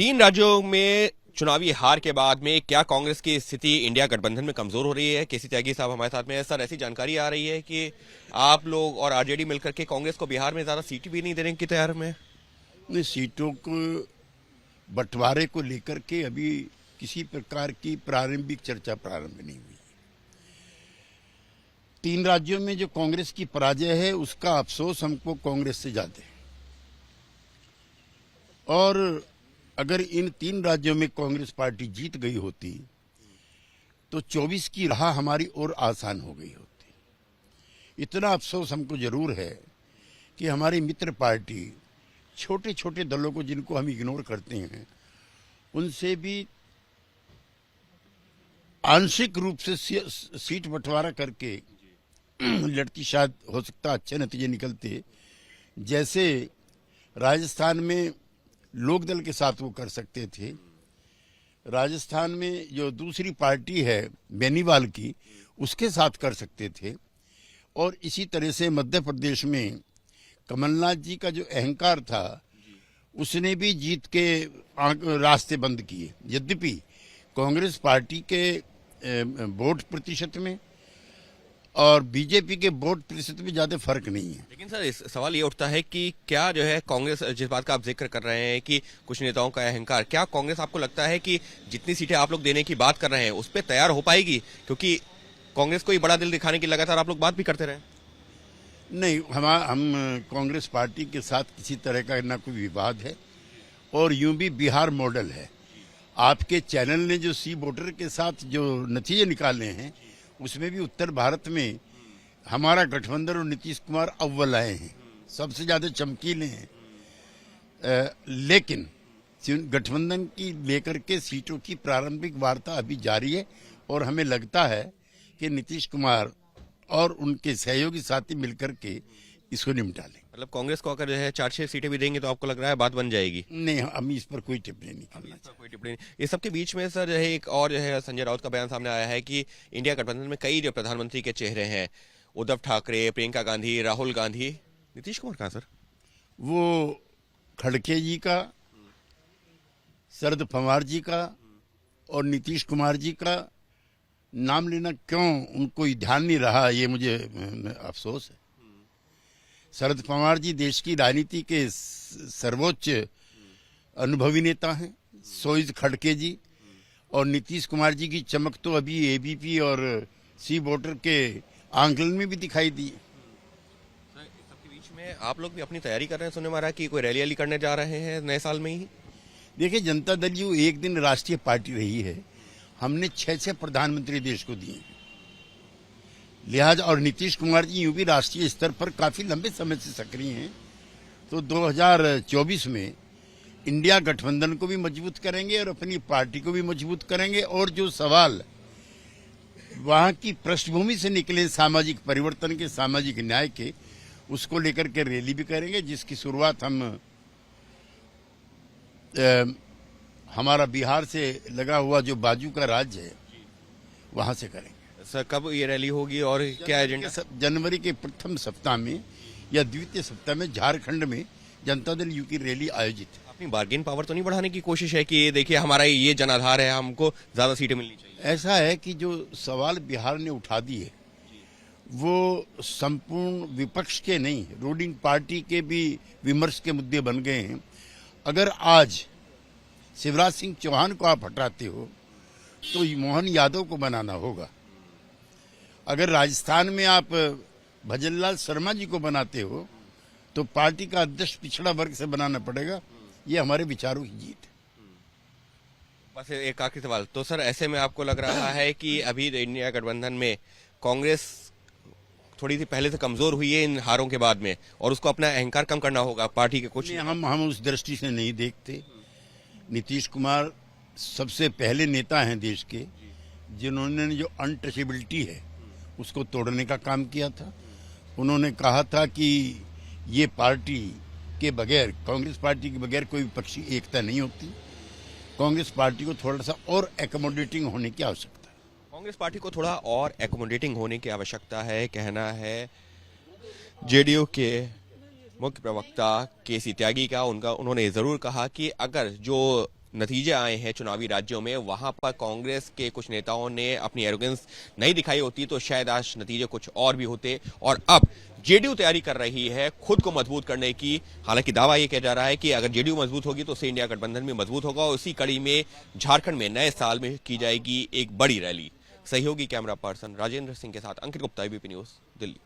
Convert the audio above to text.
तीन राज्यों में चुनावी हार के बाद में क्या कांग्रेस की स्थिति इंडिया गठबंधन में कमजोर हो रही है? केसी त्यागी साहब हमारे साथ में है। सर, ऐसी जानकारी आ रही है कि आप लोग और आरजेडी मिलकर के कांग्रेस को बिहार में ज्यादा सीट भी नहीं देने की तैयार में। नहीं, सीटों को बंटवारे को लेकर के अभी किसी प्रकार की प्रारंभिक चर्चा प्रारंभ नहीं हुई। तीन राज्यों में जो कांग्रेस की पराजय है उसका अफसोस हमको कांग्रेस से ज्यादा है। और अगर इन तीन राज्यों में कांग्रेस पार्टी जीत गई होती तो 24 की राह हमारी और आसान हो गई होती। इतना अफसोस हमको जरूर है कि हमारी मित्र पार्टी छोटे छोटे दलों को, जिनको हम इग्नोर करते हैं, उनसे भी आंशिक रूप से सीट बंटवारा करके लड़ती, शायद हो सकता अच्छे नतीजे निकलते। जैसे राजस्थान में लोकदल के साथ वो कर सकते थे, राजस्थान में जो दूसरी पार्टी है बेनीवाल की, उसके साथ कर सकते थे। और इसी तरह से मध्य प्रदेश में कमलनाथ जी का जो अहंकार था उसने भी जीत के रास्ते बंद किए। यद्यपि कांग्रेस पार्टी के वोट प्रतिशत में और बीजेपी के वोट प्रतिशत में ज्यादा फर्क नहीं है। लेकिन सर, इस सवाल ये उठता है कि क्या जो है कांग्रेस, जिस बात का आप जिक्र कर रहे हैं कि कुछ नेताओं का अहंकार, क्या कांग्रेस आपको लगता है कि जितनी सीटें आप लोग देने की बात कर रहे हैं उस पर तैयार हो पाएगी? क्योंकि कांग्रेस को ही बड़ा दिल दिखाने की लगातार आप लोग बात भी करते रहे। नहीं, हम कांग्रेस पार्टी के साथ किसी तरह का ना कोई विवाद है। और यूं भी बिहार मॉडल है। आपके चैनल ने जो सी वोटर के साथ जो नतीजे निकाले हैं उसमें भी उत्तर भारत में हमारा गठबंधन और नीतीश कुमार अव्वल आए हैं, सबसे ज्यादा चमकीले हैं। लेकिन गठबंधन की लेकर के सीटों की प्रारंभिक वार्ता अभी जारी है और हमें लगता है कि नीतीश कुमार और उनके सहयोगी साथी मिलकर के इसको निपटा लें। मतलब कांग्रेस को अगर जो है 4-6 सीटें भी देंगे तो आपको लग रहा है बात बन जाएगी? नहीं, हम इस पर कोई टिप्पणी नहीं करना चाहते। कोई टिप्पणी। इस सबके बीच में सर जो है एक और जो है संजय राउत का बयान सामने आया है कि इंडिया गठबंधन में कई जो प्रधानमंत्री के चेहरे हैं, उद्धव ठाकरे, प्रियंका गांधी, राहुल गांधी, नीतीश कुमार कहाँ सर? वो खड़गे जी का, शरद पवार जी का और नीतीश कुमार जी का नाम लेना क्यों उनको ध्यान नहीं रहा, ये मुझे अफसोस है। शरद पवार जी देश की राजनीति के सर्वोच्च अनुभवी नेता हैं, सोइज खड़गे जी। और नीतीश कुमार जी की चमक तो अभी एबीपी और सी वोटर के आंकलन में भी दिखाई दी। सबके बीच में आप लोग भी अपनी तैयारी कर रहे हैं, सुनने में आ रहा है कि कोई रैली करने जा रहे हैं नए साल में ही। देखिए, जनता दल यू एक दिन राष्ट्रीय पार्टी रही है। हमने 6 प्रधानमंत्री देश को दिए, लिहाजा और नीतीश कुमार जी यूं भी राष्ट्रीय स्तर पर काफी लंबे समय से सक्रिय हैं। तो 2024 में इंडिया गठबंधन को भी मजबूत करेंगे और अपनी पार्टी को भी मजबूत करेंगे। और जो सवाल वहां की पृष्ठभूमि से निकले, सामाजिक परिवर्तन के, सामाजिक न्याय के, उसको लेकर के रैली भी करेंगे, जिसकी शुरुआत हमारा बिहार से लगा हुआ जो बाजू का राज्य है वहां से करेंगे। सर, कब ये रैली होगी और क्या एजेंडा? जनवरी के प्रथम सप्ताह में या द्वितीय सप्ताह में झारखंड में जनता दल यू की रैली आयोजित है। अपनी बार्गेन पावर तो नहीं बढ़ाने की कोशिश है कि देखिए हमारा ये जनाधार है, हमको ज्यादा सीटें मिलनी चाहिए? ऐसा है कि जो सवाल बिहार ने उठा दिए वो संपूर्ण विपक्ष के नहीं, रूलिंग पार्टी के भी विमर्श के मुद्दे बन गए हैं। अगर आज शिवराज सिंह चौहान को आप हटाते हो तो मोहन यादव को बनाना होगा। अगर राजस्थान में आप भजनलाल शर्मा जी को बनाते हो तो पार्टी का अध्यक्ष पिछड़ा वर्ग से बनाना पड़ेगा। ये हमारे विचारों की जीत है। बस एक आखिरी सवाल, तो सर ऐसे में आपको लग रहा है कि अभी इंडिया गठबंधन में कांग्रेस थोड़ी सी पहले से कमजोर हुई है इन हारों के बाद में, और उसको अपना अहंकार कम करना होगा पार्टी के कुछ? हम उस दृष्टि से नहीं देखते। नीतीश कुमार सबसे पहले नेता हैं देश के जिन्होंने जो अनटचेबिलिटी है उसको तोड़ने का काम किया था। उन्होंने कहा था कि ये पार्टी के बगैर, कांग्रेस पार्टी के बगैर कोई विपक्षी एकता नहीं होती। कांग्रेस पार्टी को थोड़ा सा और एकोमोडेटिंग होने की आवश्यकता है। कांग्रेस पार्टी को थोड़ा और एकोमोडेटिंग होने की आवश्यकता है, कहना है जेडीयू के मुख्य प्रवक्ता केसी त्यागी का। उन्होंने जरूर कहा कि अगर जो नतीजे आए हैं चुनावी राज्यों में, वहां पर कांग्रेस के कुछ नेताओं ने अपनी एरोगेंस नहीं दिखाई होती तो शायद आज नतीजे कुछ और भी होते। और अब जेडीयू तैयारी कर रही है खुद को मजबूत करने की। हालांकि दावा यह किया जा रहा है कि अगर जेडीयू मजबूत होगी तो से इंडिया गठबंधन भी मजबूत होगा और उसी कड़ी में झारखंड में नए साल में की जाएगी एक बड़ी रैली। सहयोगी कैमरा पर्सन राजेंद्र सिंह के साथ अंकित गुप्ता, एबीपी न्यूज, दिल्ली।